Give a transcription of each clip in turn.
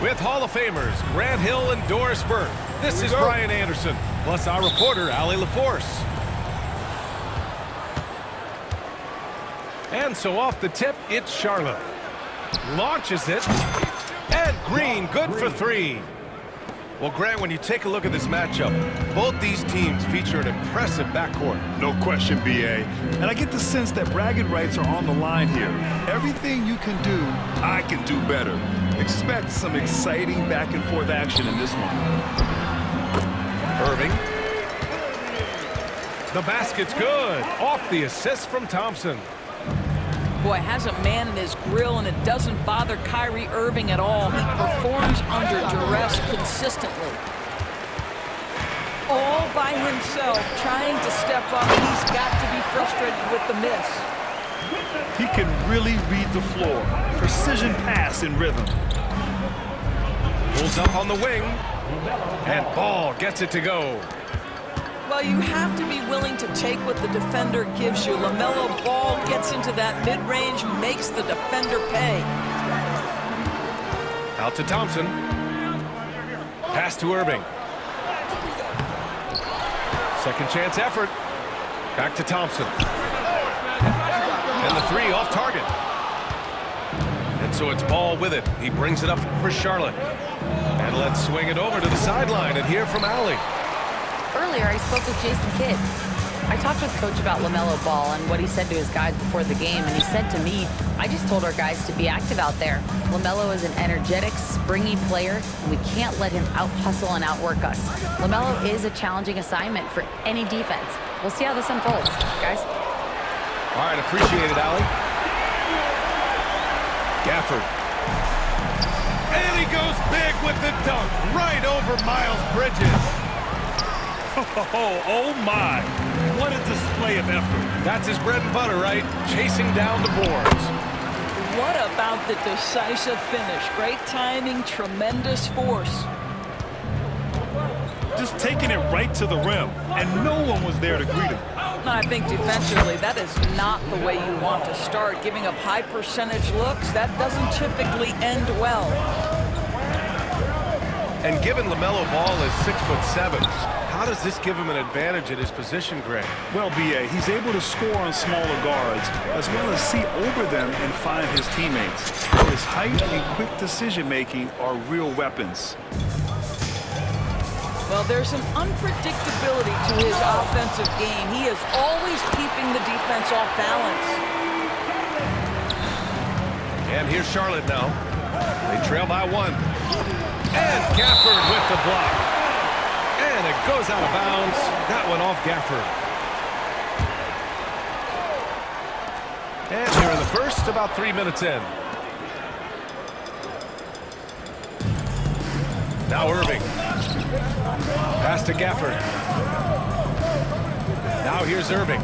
With Hall of Famers Grant Hill and Doris Burke, this is Brian Anderson, plus our reporter, Allie LaForce. And so off the tip, it's Charlotte. Launches it, and Green, good for 3. Well, Grant, when you take a look at this matchup, both these teams feature an impressive backcourt. No question, B.A. And I get the sense that bragging rights are on the line here. Everything you can do, I can do better. Expect some exciting back-and-forth action in this one. Irving. The basket's good. Off the assist from Thompson. Boy, has a man in his grill, and it doesn't bother Kyrie Irving at all. He performs under duress consistently. All by himself, trying to step up. He's got to be frustrated with the miss. He can really read the floor. Precision pass in rhythm. Pulls up on the wing, and Ball gets it to go. Well, you have to be willing to take what the defender gives you. LaMelo Ball gets into that mid-range, makes the defender pay. Out to Thompson. Pass to Irving. Second chance effort. Back to Thompson. And the 3 off target. And so it's Ball with it. He brings it up for Charlotte. And let's swing it over to the sideline and hear from Allie. Earlier, I spoke with Jason Kidd. I talked with Coach about LaMelo Ball and what he said to his guys before the game, and he said to me, I just told our guys to be active out there. LaMelo is an energetic, springy player, and we can't let him out-hustle and outwork us. LaMelo is a challenging assignment for any defense. We'll see how this unfolds, guys. All right, appreciate it, Allie. Gafford. And he goes big with the dunk, right over Miles Bridges. Oh my, what a display of effort. That's his bread and butter, right? Chasing down the boards. What about the decisive finish? Great timing, tremendous force. Just taking it right to the rim, and no one was there to greet him. I think defensively, that is not the way you want to start. Giving up high percentage looks, that doesn't typically end well. And given LaMelo Ball is 6'7", how does this give him an advantage at his position, Grant? Well, B.A., he's able to score on smaller guards, as well as see over them and find his teammates. His height and quick decision-making are real weapons. Well, there's an unpredictability to his offensive game. He is always keeping the defense off balance. And here's Charlotte now. They trail by 1. And Gafford with the block. And it goes out of bounds. That one off Gafford. And here in the first, about 3 minutes in. Now Irving. Pass to Gafford. Now here's Irving.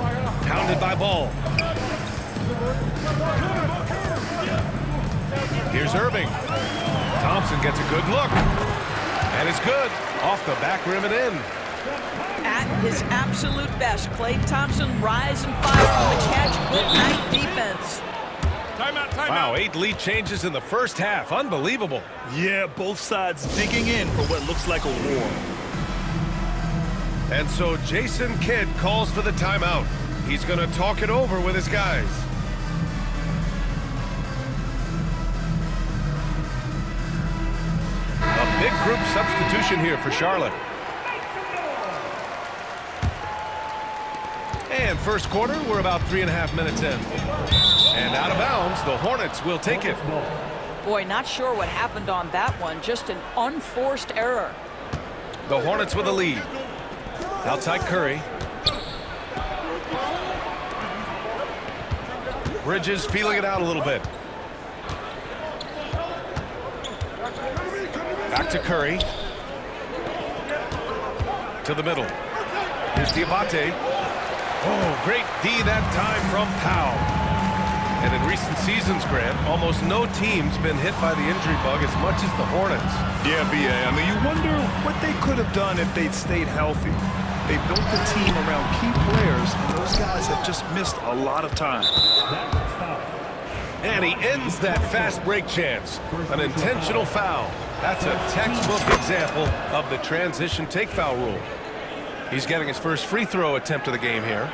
Pounded by Ball. Here's Irving. Thompson gets a good look. And it's good. Off the back rim and in. At his absolute best, Klay Thompson rise and fire on the catch. Good night defense. Timeout. Wow, 8 lead changes in the first half. Unbelievable. Yeah, both sides digging in for what looks like a war. And so Jason Kidd calls for the timeout. He's going to talk it over with his guys. A big group substitution here for Charlotte. And first quarter, we're about 3.5 minutes in. And out of bounds, the Hornets will take it. Boy, not sure what happened on that one. Just an unforced error. The Hornets with a lead. Outside Curry. Bridges feeling it out a little bit. Back to Curry. To the middle. Here's Diabate. Oh, great D that time from Powell. And in recent seasons, Grant, almost no team's been hit by the injury bug as much as the Hornets. Yeah, B.A. I mean, you wonder what they could have done if they'd stayed healthy. They built the team around key players, and those guys have just missed a lot of time. And he ends that fast break chance. An intentional foul. That's a textbook example of the transition take foul rule. He's getting his first free throw attempt of the game here.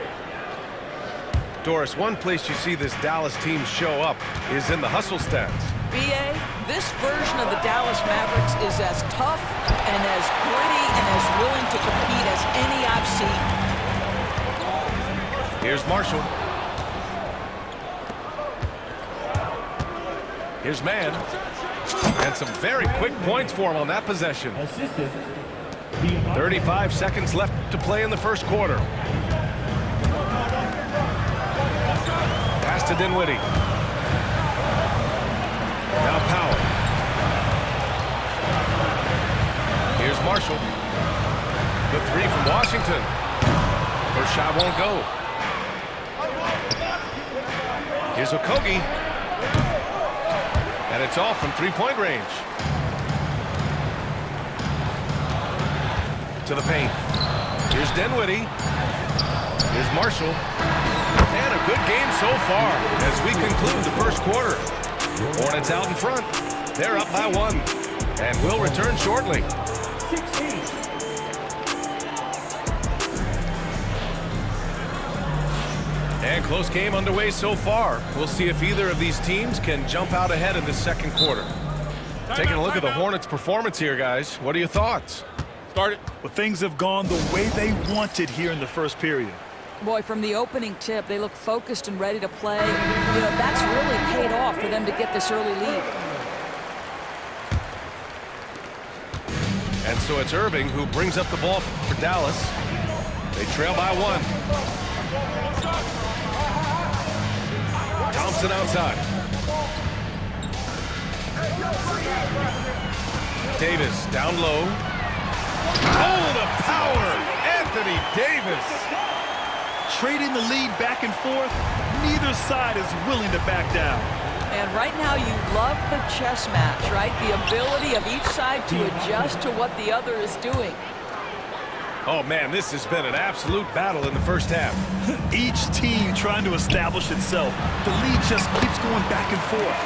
Doris, one place you see this Dallas team show up is in the hustle stats. BA, this version of the Dallas Mavericks is as tough and as gritty and as willing to compete as any I've seen. Here's Marshall. Here's Mann. And some very quick points for him on that possession. 35 seconds left to play in the first quarter. Pass to Dinwiddie. Now Powell. Here's Marshall. The three from Washington. First shot won't go. Here's Okogie. And it's all from three-point range. To the paint. Here's Dinwiddie. Here's Marshall. And a good game so far as we conclude the first quarter. Hornets out in front. They're up by 1. And will return shortly. And close game underway so far. We'll see if either of these teams can jump out ahead in the second quarter. Taking a look at the Hornets' performance here, guys. What are your thoughts? Well, things have gone the way they wanted here in the first period. Boy, from the opening tip, they look focused and ready to play. You know, that's really paid off for them to get this early lead. And so it's Irving who brings up the ball for Dallas. They trail by 1. Thompson outside. Davis down low. Oh, the power! Anthony Davis! Trading the lead back and forth, neither side is willing to back down. And right now you love the chess match, right? The ability of each side to adjust to what the other is doing. Oh, man, this has been an absolute battle in the first half. Each team trying to establish itself. The lead just keeps going back and forth.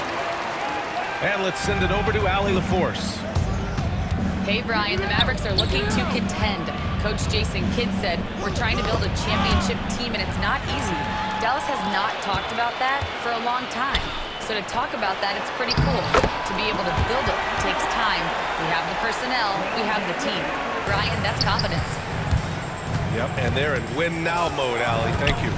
And let's send it over to Allie LaForce. Hey, Brian, the Mavericks are looking to contend. Coach Jason Kidd said, we're trying to build a championship team, and it's not easy. Dallas has not talked about that for a long time. So to talk about that, it's pretty cool. To be able to build it takes time. We have the personnel, we have the team. Brian, that's confidence. Yep, and they're in win-now mode, Allie. Thank you.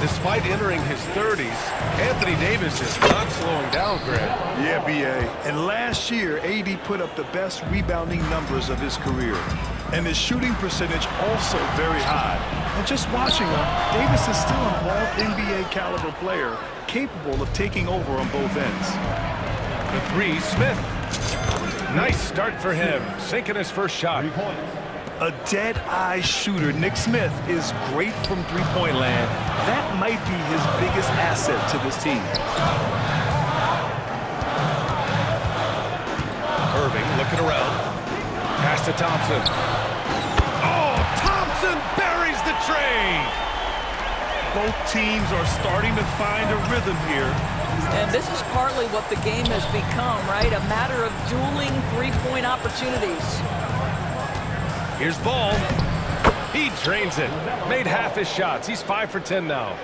Despite entering his 30s, Anthony Davis is not slowing down, Grant. Yeah, B.A. And last year, AD put up the best rebounding numbers of his career. And his shooting percentage also very high. And just watching him, Davis is still an all-NBA caliber player, capable of taking over on both ends. The three, Smith. Nice start for him, sinking his first shot. A dead-eye shooter, Nick Smith, is great from three-point land. That might be his biggest asset to this team. Irving looking around. Pass to Thompson. Oh, Thompson buries the tray. Both teams are starting to find a rhythm here. And this is partly what the game has become, right? A matter of dueling three-point opportunities. Here's Ball. He drains it. Made half his shots. He's 5 for 10 now.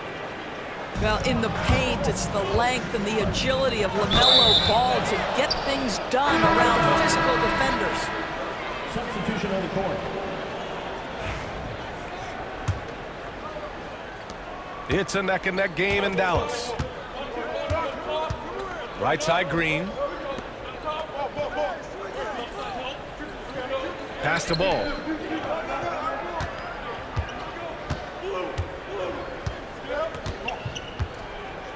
Well, in the paint, it's the length and the agility of LaMelo Ball to get things done around physical defenders. Substitution on the court. It's a neck-and-neck game in Dallas. Right side, Green. Pass the ball.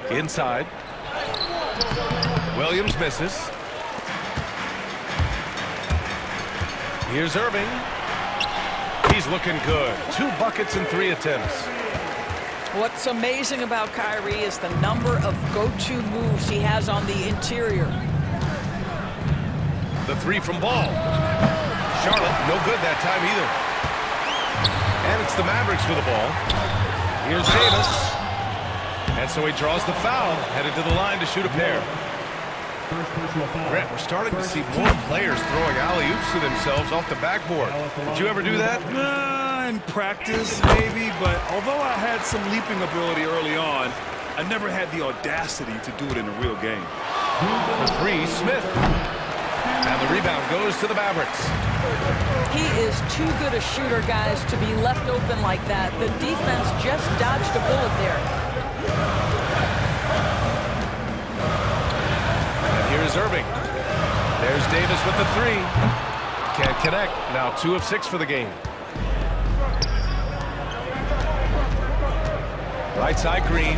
Inside. Williams misses. Here's Irving. He's looking good. 2 buckets and 3 attempts. What's amazing about Kyrie is the number of go-to moves he has on the interior. The 3 from Ball. Charlotte, no good that time either. And it's the Mavericks with the ball. Here's Davis. And so he draws the foul, headed to the line to shoot a pair. First personal foul. Grant, we're starting to see more players throwing alley-oops to themselves off the backboard. Did you ever do that? In practice, maybe, but although I had some leaping ability early on, I never had the audacity to do it in a real game. For three, Smith. And the rebound goes to the Mavericks. He is too good a shooter, guys, to be left open like that. The defense just dodged a bullet there. And here's Irving. There's Davis with the three. Can't connect. Now 2 of 6 for the game. Right side, Green.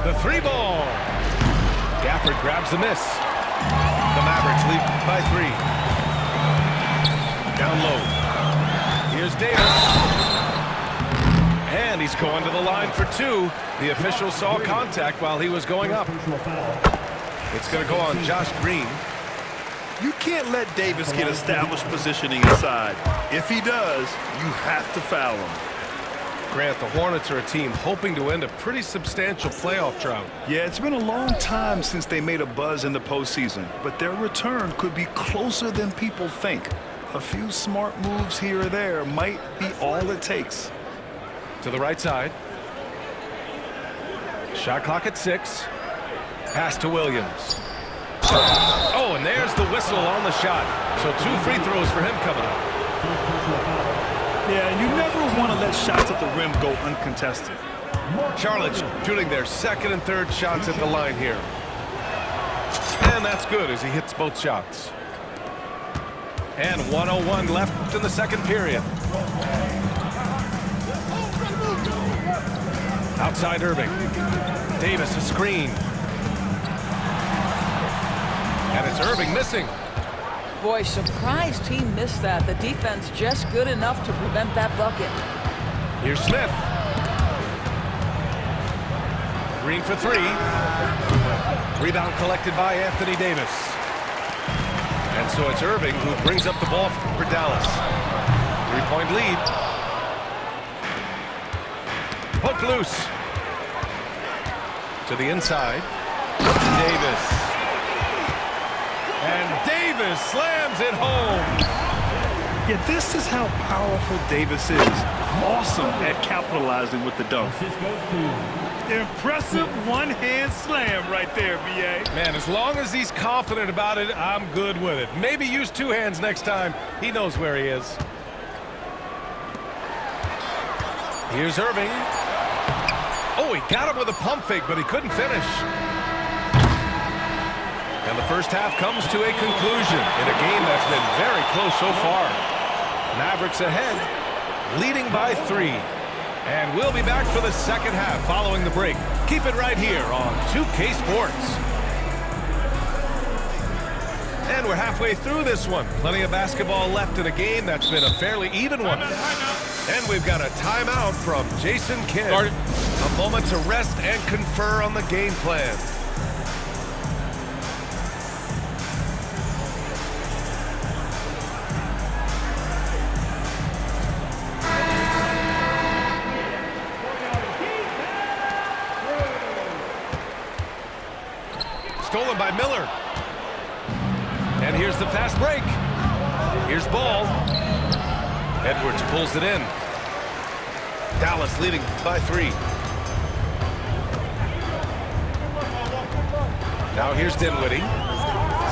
The three ball. Gafford grabs the miss. The Mavericks lead by 3. Down low. Here's Davis. And he's going to the line for 2. The official saw contact while he was going up. It's going to go on Josh Green. You can't let Davis get established positioning inside. If he does, you have to foul him. Grant, the Hornets are a team hoping to end a pretty substantial playoff drought. Yeah, it's been a long time since they made a buzz in the postseason, but their return could be closer than people think. A few smart moves here or there might be all it takes. To the right side. Shot clock at 6. Pass to Williams. Oh, and there's the whistle on the shot. So 2 free throws for him coming up. Yeah, you never want to let shots at the rim go uncontested. Charlotte shooting their 2nd and 3rd shots at the line here. And that's good as he hits both shots. And 1:01 left in the 2nd period. Outside Irving. Davis a screen. And it's Irving missing. Boy, surprised he missed that. The defense just good enough to prevent that bucket. Here's Smith. Green for 3. Rebound collected by Anthony Davis. And so it's Irving who brings up the ball for Dallas. 3-point lead. Hook loose. To the inside. Davis. And Davis slams it home. Yeah, this is how powerful Davis is. Awesome at capitalizing with the dunk. Impressive one-hand slam right there, B.A. Man, as long as he's confident about it, I'm good with it. Maybe use 2 hands next time. He knows where he is. Here's Irving. Oh, he got him with a pump fake, but he couldn't finish. And the first half comes to a conclusion in a game that's been very close so far. Mavericks ahead, leading by 3. And we'll be back for the 2nd half following the break. Keep it right here on 2K Sports. And we're halfway through this one. Plenty of basketball left in a game that's been a fairly even one. And we've got a timeout from Jason Kidd. A moment to rest and confer on the game plan. Stolen by Miller. And here's the fast break. Here's Ball. Edwards pulls it in. Dallas leading by 3. Now here's Dinwiddie.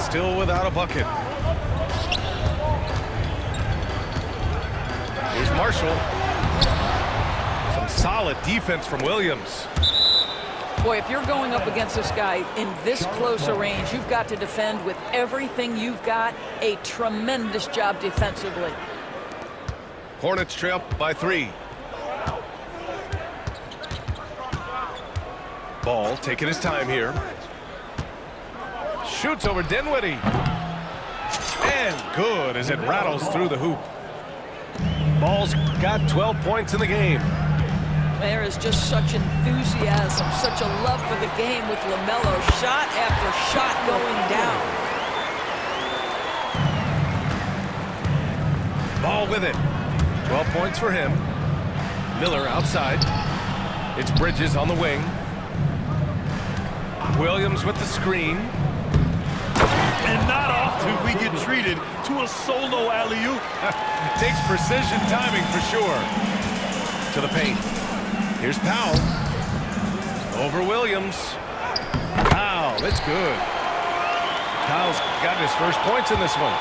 Still without a bucket. Here's Marshall. Some solid defense from Williams. Boy, if you're going up against this guy in this close a range, you've got to defend with everything you've got. A tremendous job defensively. Hornets trail by 3. Ball taking his time here. Shoots over Dinwiddie. And good as it rattles through the hoop. Ball's got 12 points in the game. There is just such enthusiasm, such a love for the game with LaMelo. Shot after shot going down. Ball with it. 12 points for him. Miller outside. It's Bridges on the wing. Williams with the screen. And not often we get treated to a solo alley-oop. Takes precision timing for sure. To the paint. Here's Powell. Over Williams. Powell, it's good. Powell's got his first points in this one.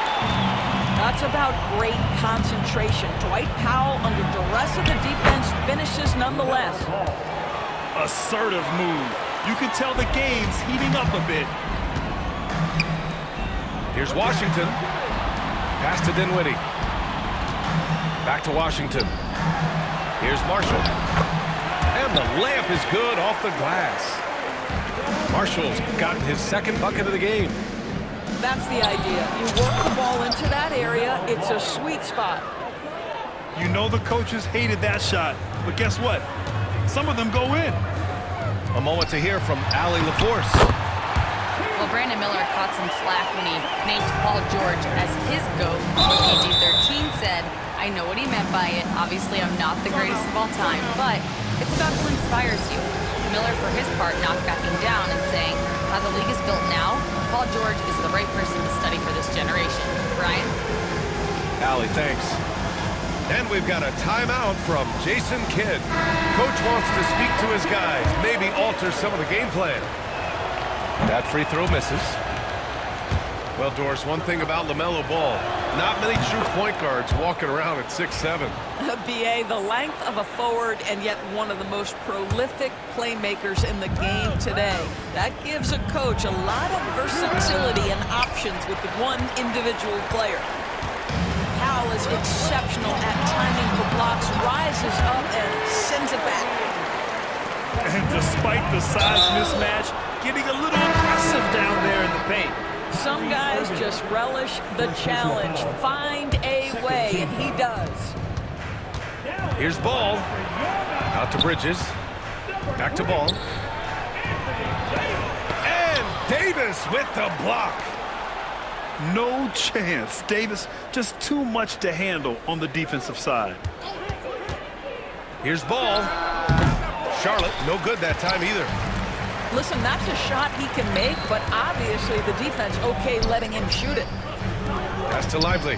That's about great concentration. Dwight Powell, under duress of the defense, finishes nonetheless. Assertive move. You can tell the game's heating up a bit. Here's Washington. Pass to Dinwiddie. Back to Washington. Here's Marshall. And the layup is good off the glass. Marshall's gotten his second bucket of the game. That's the idea. You work the ball into that area. It's a sweet spot. You know the coaches hated that shot, but guess what? Some of them go in. A moment to hear from Allie LaForce. Well, Brandon Miller caught some flack when he named Paul George as his GOAT. PG-13 said, I know what he meant by it. Obviously, I'm not the greatest of all time, but it's about who inspires you. Miller, for his part, not backing down and saying, how the league is built now, Paul George is the right person to study for this generation. Brian? Allie, thanks. And we've got a timeout from Jason Kidd. Coach wants to speak to his guys, maybe alter some of the game plan. That free throw misses. Well, Doris, one thing about LaMelo Ball, not many true point guards walking around at 6'7". BA, the length of a forward and yet one of the most prolific playmakers in the game today. That gives a coach a lot of versatility and options with one individual player. Powell is exceptional at timing for blocks, rises up and sends it back. And despite the size mismatch, getting a little aggressive down there in the paint. Some guys just relish the challenge. Find a way, and he does. Here's Ball. Out to Bridges. Back to Ball. And Davis with the block. No chance. Davis, just too much to handle on the defensive side. Here's Ball. Charlotte, no good that time either. Listen, that's a shot he can make, but obviously the defense okay letting him shoot it. Pass to Lively.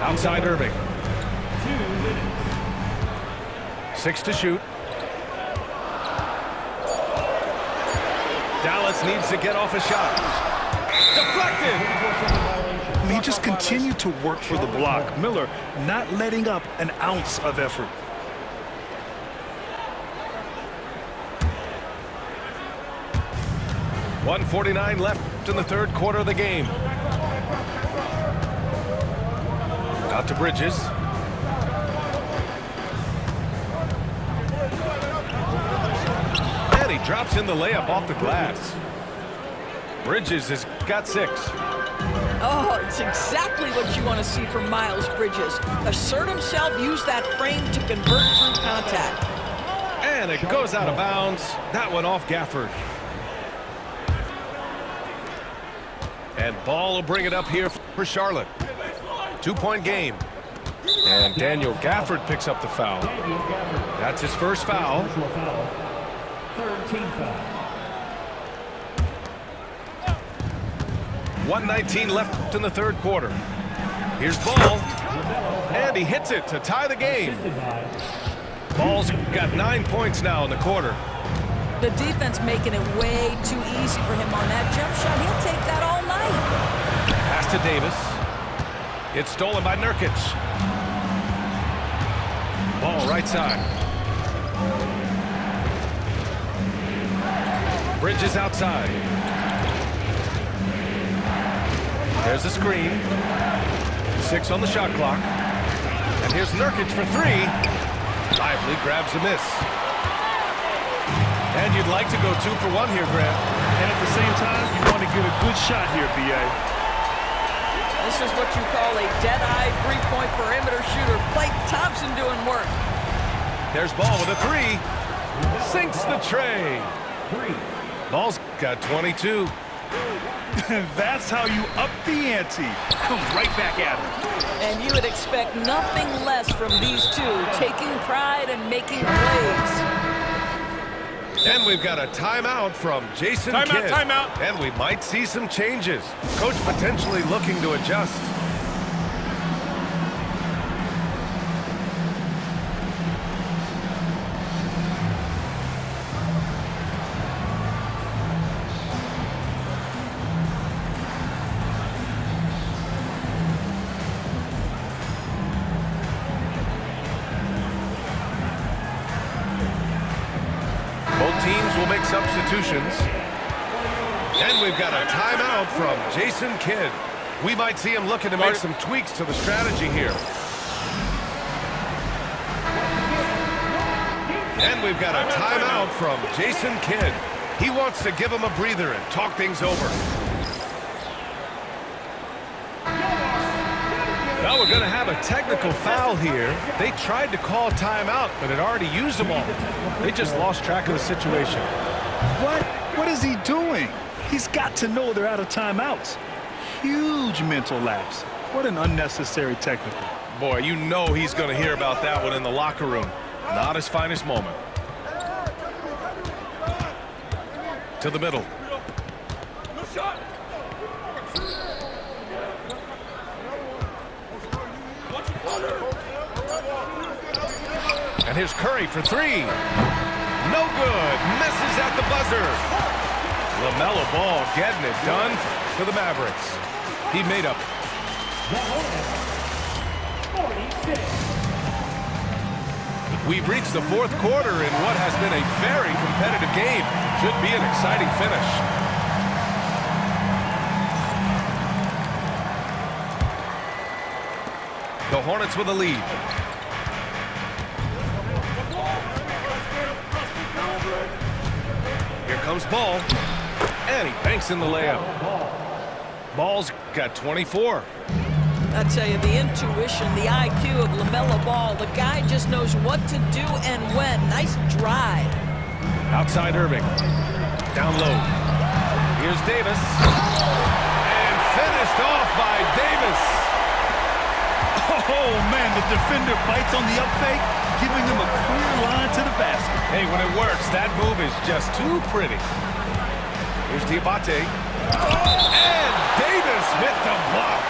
Outside Irving. 6 to shoot. Dallas needs to get off a shot. Deflected. I mean, he just continued to work for the block. Miller not letting up an ounce of effort. .149 left in the third quarter of the game. Out to Bridges. And he drops in the layup off the glass. Bridges has got 6. Oh, it's exactly what you want to see from Miles Bridges. Assert himself, use that frame to convert through contact. And it goes out of bounds. That one off Gafford. And Ball will bring it up here for Charlotte. 2-point game. And Daniel Gafford picks up the foul. That's his first foul. Third team foul. 1:19 left in the third quarter. Here's Ball. And he hits it to tie the game. Ball's got 9 points now in the quarter. The defense making it way too easy for him on that jump shot. He'll take that all night. Pass to Davis. It's stolen by Nurkic. Ball right side. Bridges outside. There's the screen. 6 on the shot clock. And here's Nurkic for 3. Lively grabs a miss. And you'd like to go 2 for 1 here, Grant. And at the same time, you want to get a good shot here, B.A. This is what you call a dead-eye three-point perimeter shooter. Blake Thompson doing work. There's Ball with a 3. Sinks the tray. Ball's got 22. That's how you up the ante. Come right back at him. And you would expect nothing less from these two, taking pride and making plays. And we've got a timeout from Jason Kidd. Timeout. And we might see some changes. Coach potentially looking to adjust. Both teams will make substitutions. And we've got a timeout from Jason Kidd. We might see him looking to make some tweaks to the strategy here. And we've got a timeout from Jason Kidd. He wants to give him a breather and talk things over. Now we're going to have a technical foul here. They tried to call timeout, but had already used them all. They just lost track of the situation. What? What is he doing? He's got to know they're out of timeouts. Huge mental lapse. What an unnecessary technical. Boy, you know he's going to hear about that one in the locker room. Not his finest moment. To the middle. And here's Curry for three. No good. Misses at the buzzer. LaMelo Ball getting it done for the Mavericks. He made up. We've reached the fourth quarter in what has been a very competitive game. Should be an exciting finish. The Hornets with a lead. Here comes Ball. And he banks in the layup. Ball's got 24. I tell you, the intuition, the IQ of LaMelo Ball, the guy just knows what to do and when. Nice drive. Outside Irving. Down low. Here's Davis. And finished off by Davis. Oh, man, the defender bites on the up fake, giving him a clear line to the basket. Hey, when it works, that move is just too pretty. Here's Diabate. And Davis with the block.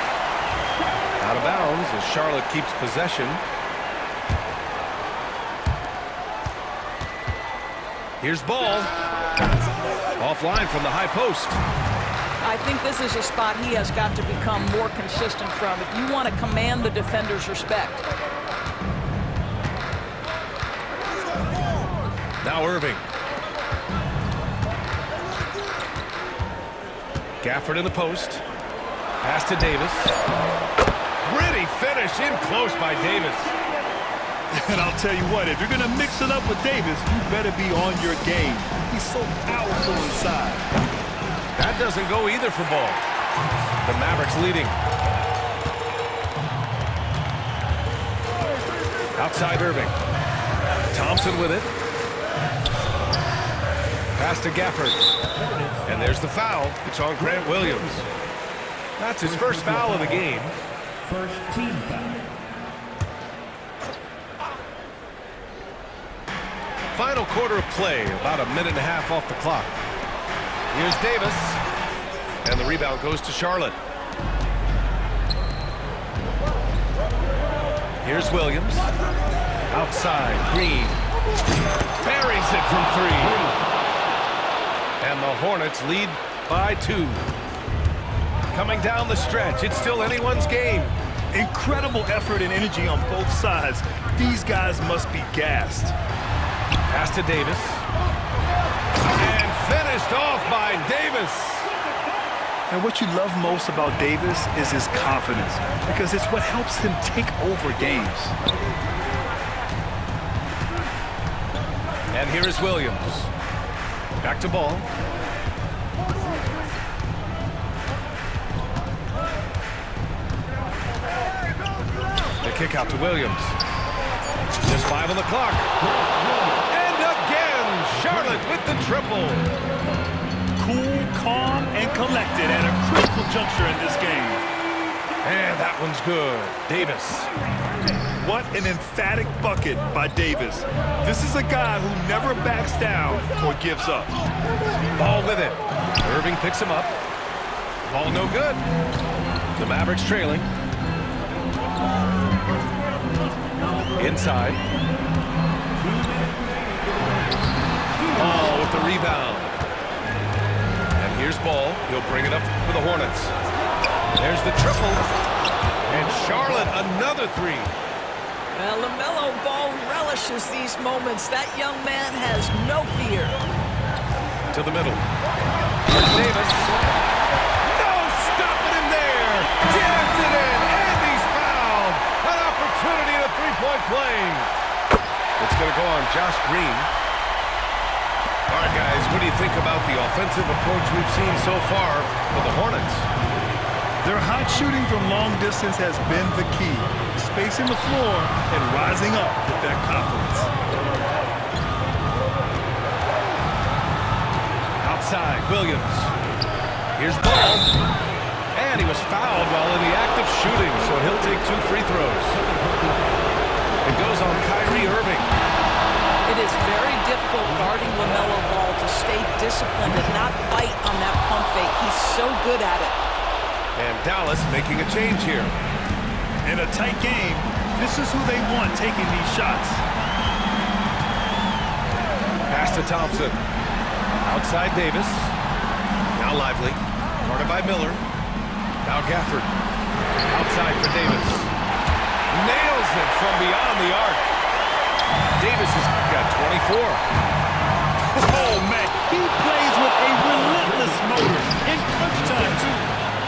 Out of bounds as Charlotte keeps possession. Here's Ball. Offline from the high post. I think this is a spot he has got to become more consistent from if you want to command the defender's respect. Now Irving. Gafford in the post. Pass to Davis. Pretty finish in close by Davis. And I'll tell you what, if you're going to mix it up with Davis, you better be on your game. He's so powerful inside. That doesn't go either for Ball. The Mavericks leading. Outside Irving. Thompson with it. Pass to Gafford. And there's the foul. It's on Grant Williams. That's his first foul of the game. First team foul. Final quarter of play, about a minute and a half off the clock. Here's Davis. And the rebound goes to Charlotte. Here's Williams. Outside, Green. Buries it from three. And the Hornets lead by 2. Coming down the stretch, it's still anyone's game. Incredible effort and energy on both sides. These guys must be gassed. Pass to Davis. And finished off by Davis. And what you love most about Davis is his confidence, because it's what helps him take over games. And here is Williams. Back to Ball. The kick out to Williams. Just 5 on the clock. And again, Charlotte with the triple. Cool, calm, and collected at a critical juncture in this game. And that one's good. Davis. What an emphatic bucket by Davis. This is a guy who never backs down or gives up. Ball with it. Irving picks him up. Ball no good. The Mavericks trailing. Inside. Ball with the rebound. And here's Ball. He'll bring it up for the Hornets. There's the triple. And Charlotte, another three. Well, LaMelo Ball relishes these moments. That young man has no fear. To the middle. Here's Davis. No stopping him there. Jams it in, and he's fouled. An opportunity at a three-point play. It's going to go on Josh Green. All right, guys, what do you think about the offensive approach we've seen so far for the Hornets? Their hot shooting from long distance has been the key. Spacing the floor and rising up with that confidence. Outside, Williams. Here's Ball. And he was fouled while in the act of shooting, so he'll take 2 free throws. It goes on Kyrie Irving. It is very difficult guarding LaMelo Ball to stay disciplined and not bite on that pump fake. He's so good at it. And Dallas making a change here. In a tight game, this is who they want taking these shots. Pass to Thompson. Outside Davis. Now Lively. Guarded by Miller. Now Gafford. Outside for Davis. Nails it from beyond the arc. Davis has got 24. Oh, man, he plays with a relentless motor. In crunch time, too.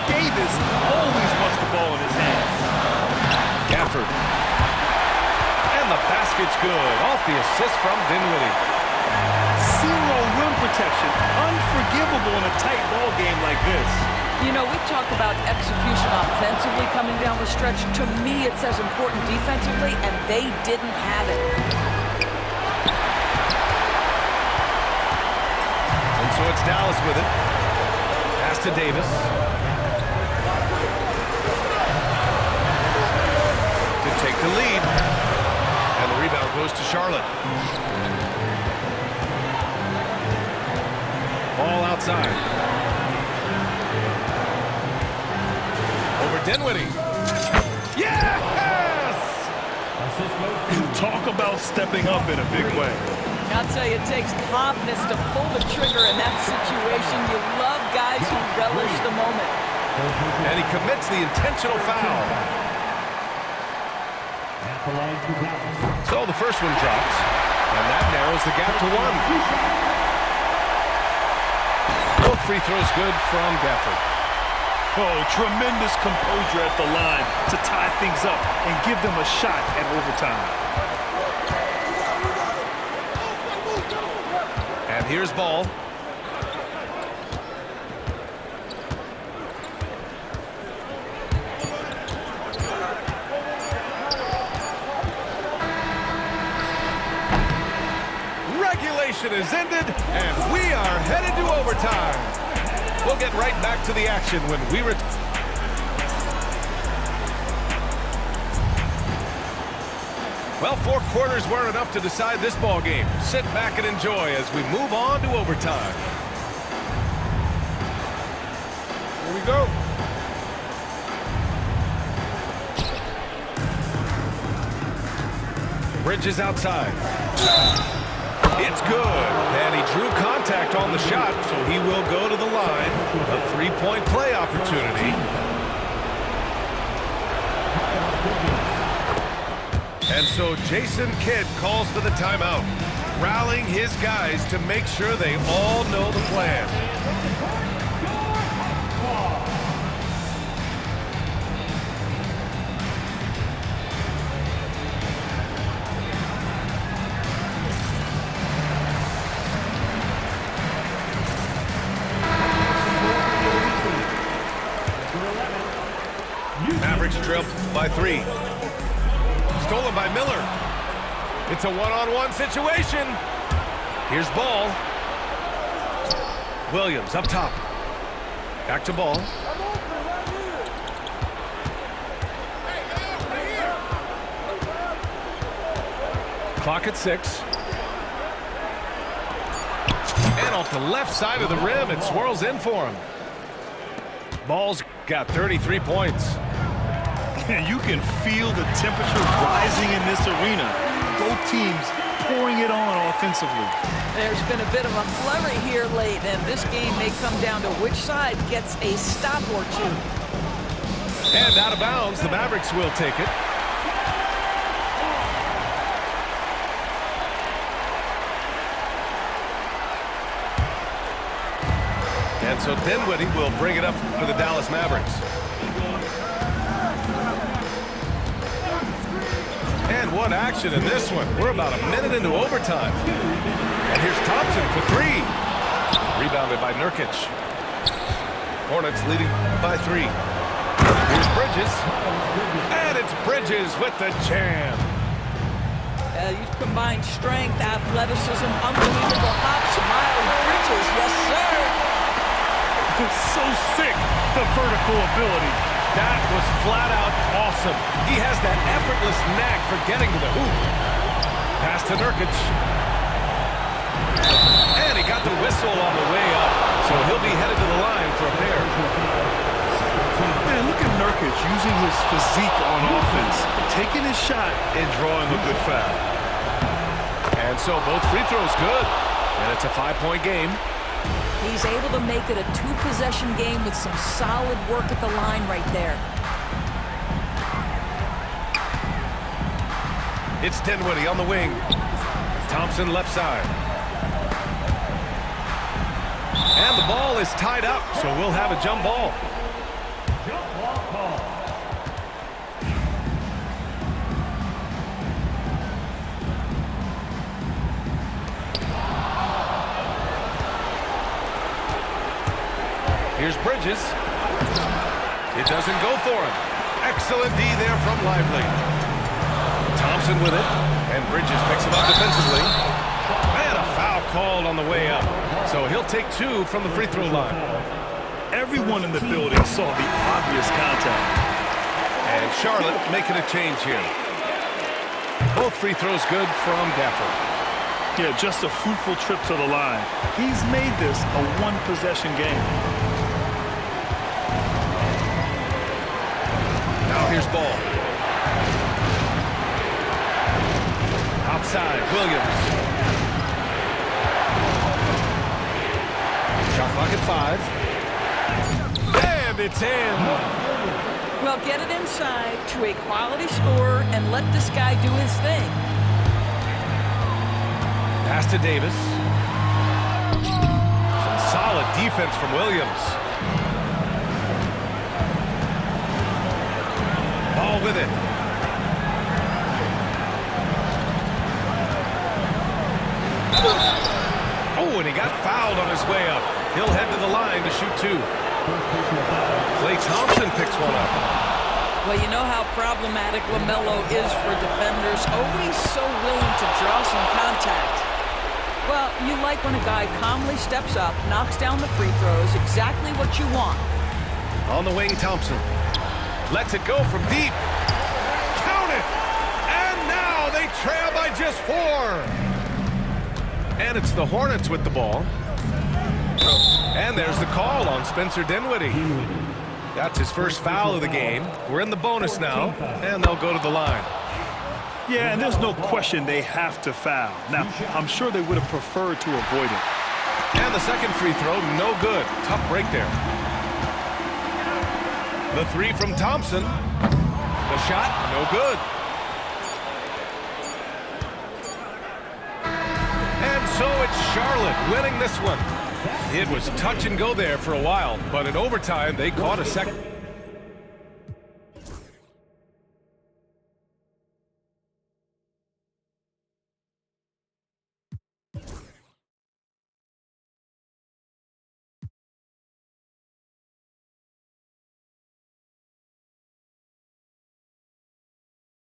Davis always wants the ball in his hands. Gafford. And the basket's good. Off the assist from Dinwiddie. Zero rim protection. Unforgivable in a tight ball game like this. You know, we talk about execution offensively coming down the stretch. To me, it's as important defensively, and they didn't have it. And so it's Dallas with it. Pass to Davis. To take the lead. And the rebound goes to Charlotte. Ball outside. Over Dinwiddie. Yes! Talk about stepping up in a big way. I'll tell you, it takes confidence to pull the trigger in that situation. You love guys who relish the moment. And he commits the intentional foul. So the first one drops, and that narrows the gap to 1. Both free throws good from Gafford. Oh, tremendous composure at the line to tie things up and give them a shot at overtime. And here's Ball. Regulation is ended, and we are headed to overtime. We'll get right back to the action when we return. Well, 4 quarters weren't enough to decide this ball game. Sit back and enjoy as we move on to overtime. Here we go. Bridges outside. It's good, and he drew contact on the shot, so he will go to the line. A 3-point play opportunity. And so Jason Kidd calls for the timeout, rallying his guys to make sure they all know the plan. Mavericks trail by 3. Stolen by Miller. It's a one-on-one situation. Here's Ball. Williams up top. Back to Ball. Clock at 6. And off the left side of the rim, it swirls in for him. Ball's got 33 points. You can feel the temperature rising in this arena. Both teams pouring it on offensively. There's been a bit of a flurry here late, and this game may come down to which side gets a stop or two. And out of bounds, the Mavericks will take it. And so Dinwiddie will bring it up for the Dallas Mavericks. And what action in this one. We're about a minute into overtime. And here's Thompson for 3. Rebounded by Nurkic. Hornets leading by 3. Here's Bridges. And it's Bridges with the jam. You combine strength, athleticism, unbelievable hops. Miles Bridges, yes sir. So sick, the vertical ability. That was flat out awesome. He has that effortless knack for getting to the hoop. Pass to Nurkic. And he got the whistle on the way up, so he'll be headed to the line for a pair. Man, look at Nurkic using his physique on offense, taking his shot and drawing a good foul. And so both free throws good, and it's a 5-point game. He's able to make it a 2-possession game with some solid work at the line right there. It's Dinwiddie on the wing. Thompson left side. And the ball is tied up, so we'll have a jump ball. Here's Bridges. It doesn't go for him. Excellent D there from Lively. Thompson with it, and Bridges picks him up defensively. And a foul called on the way up. So he'll take 2 from the free throw line. Everyone in the building saw the obvious contact. And Charlotte making a change here. Both free throws good from Gafford. Yeah, just a fruitful trip to the line. He's made this a 1-possession game. Now here's Ball. Outside, Williams. Shot clock at 5. And it's in. Well, get it inside to a quality scorer and let this guy do his thing. Pass to Davis. Some solid defense from Williams. Ball with it. Oh, and he got fouled on his way up. He'll head to the line to shoot 2. Klay Thompson picks one up. Well, you know how problematic LaMelo is for defenders. Always so willing to draw some contact. Well, you like when a guy calmly steps up, knocks down the free throws, exactly what you want. On the wing, Thompson. Lets it go from deep. Count it! And now they trail by just 4. And it's the Hornets with the ball. And there's the call on Spencer Dinwiddie. That's his first foul of the game. We're in the bonus now, and they'll go to the line. Yeah, and there's no question they have to foul. Now, I'm sure they would have preferred to avoid it. And the second free throw, no good. Tough break there. The 3 from Thompson. The shot, no good. And so it's Charlotte winning this one. It was touch and go there for a while, but in overtime, they caught a second.